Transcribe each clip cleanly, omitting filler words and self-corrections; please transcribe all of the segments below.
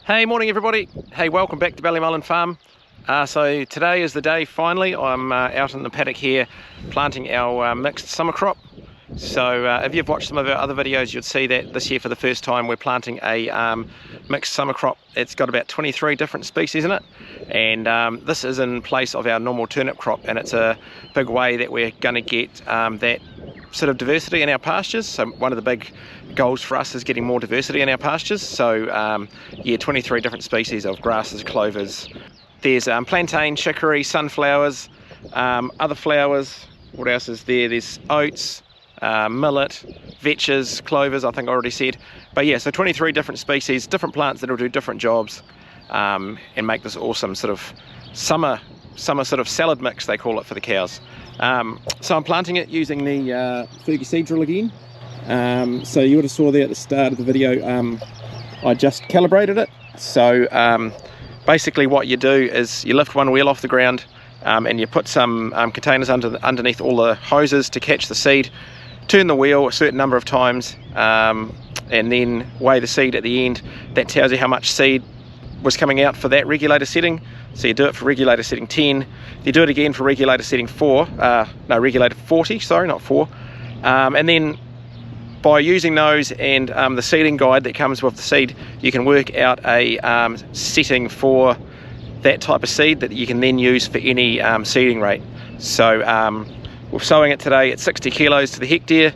Hey, morning everybody. Hey, welcome back to Ballymullen Farm. So today is the day finally. I'm out in the paddock here planting our mixed summer crop. So if you've watched some of our other videos, you'd see that this year for the first time we're planting a mixed summer crop. It's got about 23 different species in it, and this is in place of our normal turnip crop, and it's a big way that we're going to get that sort of diversity in our pastures. So one of the big goals for us is getting more diversity in our pastures. So yeah, 23 different species of grasses, clovers. There's plantain, chicory, sunflowers, other flowers. What else is there? There's oats, millet, vetches, clovers, I think I already said. But yeah, so 23 different species, different plants that will do different jobs and make this awesome sort of summer sort of salad mix, they call it, for the cows. So I'm planting it using the Ferguson Seed Drill again. So you would have saw there at the start of the video, I just calibrated it. So basically what you do is you lift one wheel off the ground and you put some containers underneath all the hoses to catch the seed, turn the wheel a certain number of times, and then weigh the seed at the end. That tells you how much seed was coming out for that regulator setting. So you do it for regulator setting 10, you do it again for regulator setting 4, regulator 40, sorry, not 4. And then by using those and the seeding guide that comes with the seed, you can work out a setting for that type of seed that you can then use for any seeding rate. So we're sowing it today at 60 kilos to the hectare.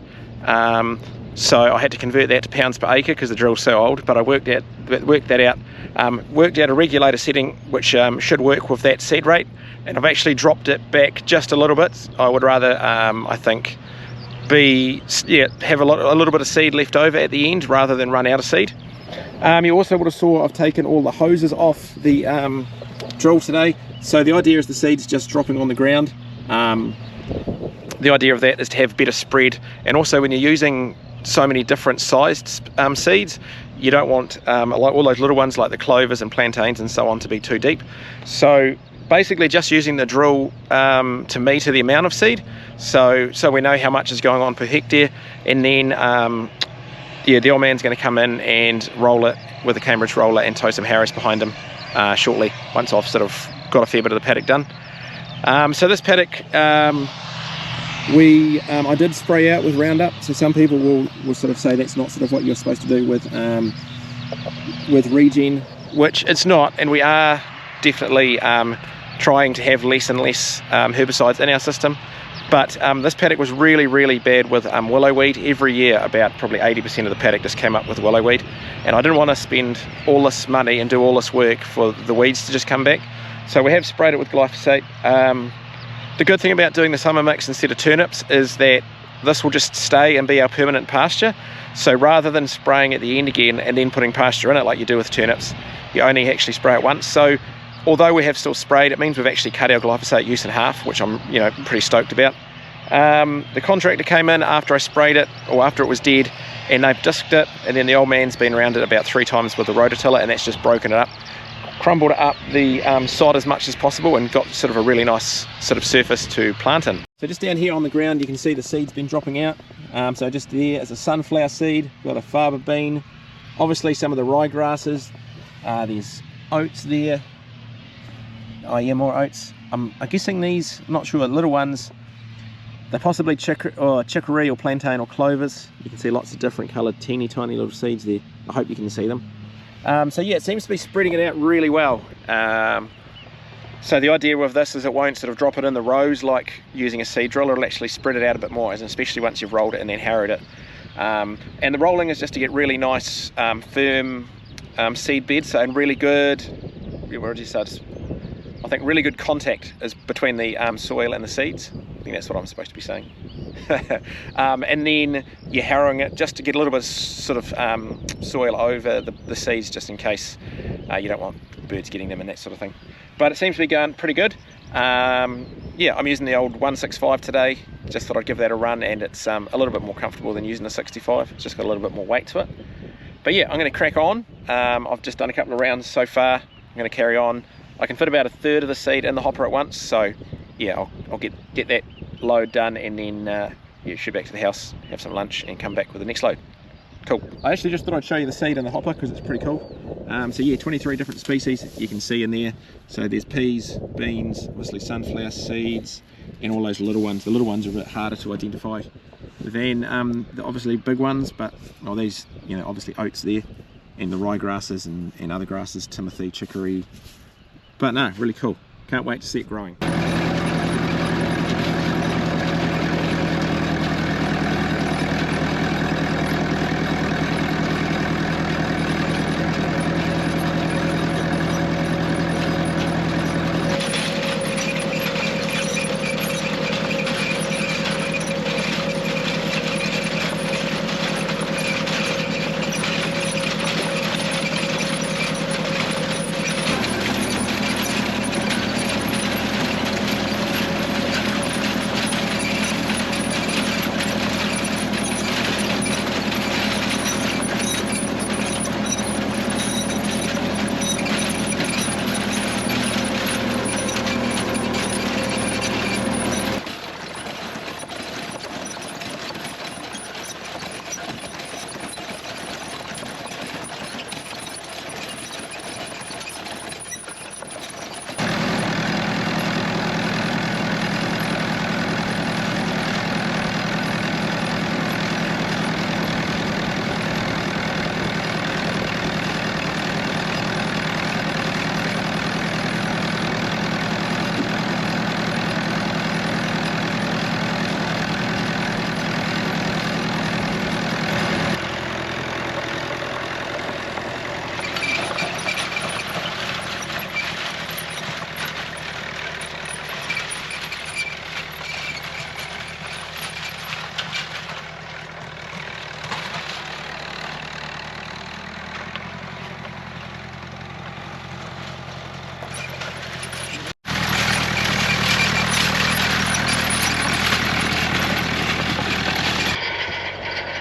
So I had to convert that to pounds per acre because the drill's so old, but I worked that out, worked out a regulator setting which should work with that seed rate, and I've actually dropped it back just a little bit. I would rather, I think, have a little bit of seed left over at the end rather than run out of seed. You also would have saw I've taken all the hoses off the drill today. So the idea is the seed's just dropping on the ground. The idea of that is to have better spread, and also when you're using so many different sized seeds, you don't want all those little ones like the clovers and plantains and so on to be too deep. So basically just using the drill to meter the amount of seed, so we know how much is going on per hectare, and then yeah, the old man's going to come in and roll it with a Cambridge roller and tow some Harris behind him shortly, once I've sort of got a fair bit of the paddock done. So this paddock, I did spray out with Roundup. So some people will sort of say that's not sort of what you're supposed to do with regen, which it's not, and we are definitely trying to have less and less herbicides in our system. But this paddock was really bad with willow weed. Every year about probably 80% of the paddock just came up with willow weed, and I didn't want to spend all this money and do all this work for the weeds to just come back. So we have sprayed it with glyphosate. The good thing about doing the summer mix instead of turnips is that this will just stay and be our permanent pasture. So rather than spraying at the end again and then putting pasture in it like you do with turnips, you only actually spray it once. So although we have still sprayed, it means we've actually cut our glyphosate use in half, which I'm pretty stoked about. The contractor came in after I sprayed it, or after it was dead, and they've disked it, and then the old man's been around it about 3 times with the rototiller, and that's just broken it up, crumbled up the sod as much as possible, and got sort of a really nice sort of surface to plant in. So just down here on the ground you can see the seed's been dropping out. So just there is a sunflower seed, got a faba bean, obviously some of the rye grasses, there's oats there. Oh yeah, more oats. I'm guessing these, I'm not sure, little ones, they're possibly chicory or plantain or clovers. You can see lots of different coloured teeny tiny little seeds there. I hope you can see them. So yeah, it seems to be spreading it out really well. So the idea with this is it won't sort of drop it in the rows like using a seed drill. It'll actually spread it out a bit more, especially once you've rolled it and then harrowed it. And the rolling is just to get really nice firm seed beds, and really good, I think really good contact is between the soil and the seeds. I think that's what I'm supposed to be saying. And then you're harrowing it just to get a little bit of sort of soil over the seeds, just in case you don't want birds getting them and that sort of thing. But it seems to be going pretty good. Yeah, I'm using the old 165 today. Just thought I'd give that a run, and it's a little bit more comfortable than using the 65. It's just got a little bit more weight to it. But yeah, I'm going to crack on. I've just done a couple of rounds so far. I'm going to carry on. I can fit about a third of the seed in the hopper at once, so yeah, I'll get that load done, and then yeah, shoot back to the house, have some lunch, and come back with the next load. Cool. I actually just thought I'd show you the seed in the hopper because it's pretty cool. So yeah, 23 different species you can see in there. So there's peas, beans, obviously sunflower seeds, and all those little ones. The little ones are a bit harder to identify than the obviously big ones, but well, these, you know, obviously oats there, and the ryegrasses and other grasses, timothy, chicory. But no, really cool. Can't wait to see it growing.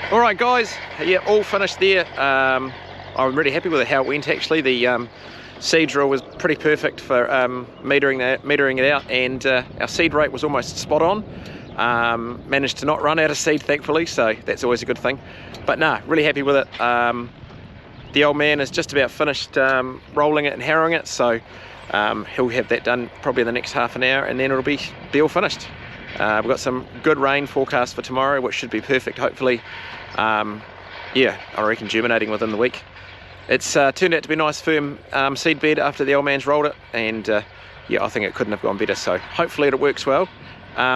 Alright guys, yeah, all finished there. I'm really happy with how it went actually. The seed drill was pretty perfect for metering it out, and our seed rate was almost spot on. Managed to not run out of seed thankfully, so that's always a good thing. But nah, really happy with it. The old man is just about finished rolling it and harrowing it, so he'll have that done probably in the next half an hour, and then it'll be all finished. We've got some good rain forecast for tomorrow, which should be perfect hopefully. Yeah, I reckon germinating within the week. It's turned out to be a nice firm seed bed after the old man's rolled it, and yeah, I think it couldn't have gone better, so hopefully it works well.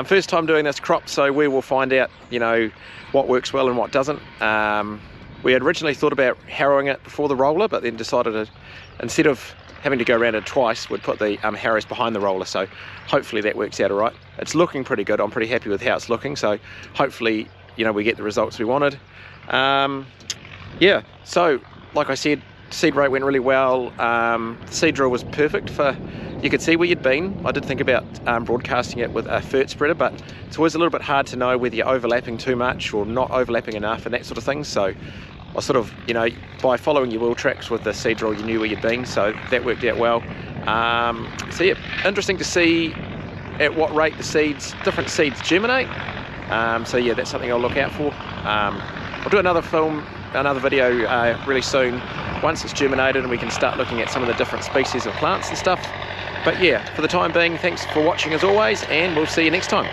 First time doing this crop, so we will find out, you know, what works well and what doesn't. We had originally thought about harrowing it before the roller, but then decided to, instead of having to go around it twice, we'd put the harrows behind the roller, so hopefully that works out all right. It's looking pretty good. I'm pretty happy with how it's looking, so hopefully, you know, we get the results we wanted. Yeah, so like I said, seed rate went really well. The seed drill was perfect for, you could see where you'd been. I did think about broadcasting it with a fert spreader, but it's always a little bit hard to know whether you're overlapping too much or not overlapping enough and that sort of thing. So I sort of, you know, by following your wheel tracks with the seed drill, you knew where you'd been, so that worked out well. So yeah, interesting to see at what rate the different seeds germinate. So yeah, that's something I'll look out for. I'll do another video really soon once it's germinated and we can start looking at some of the different species of plants and stuff. But yeah, for the time being, thanks for watching as always, and we'll see you next time.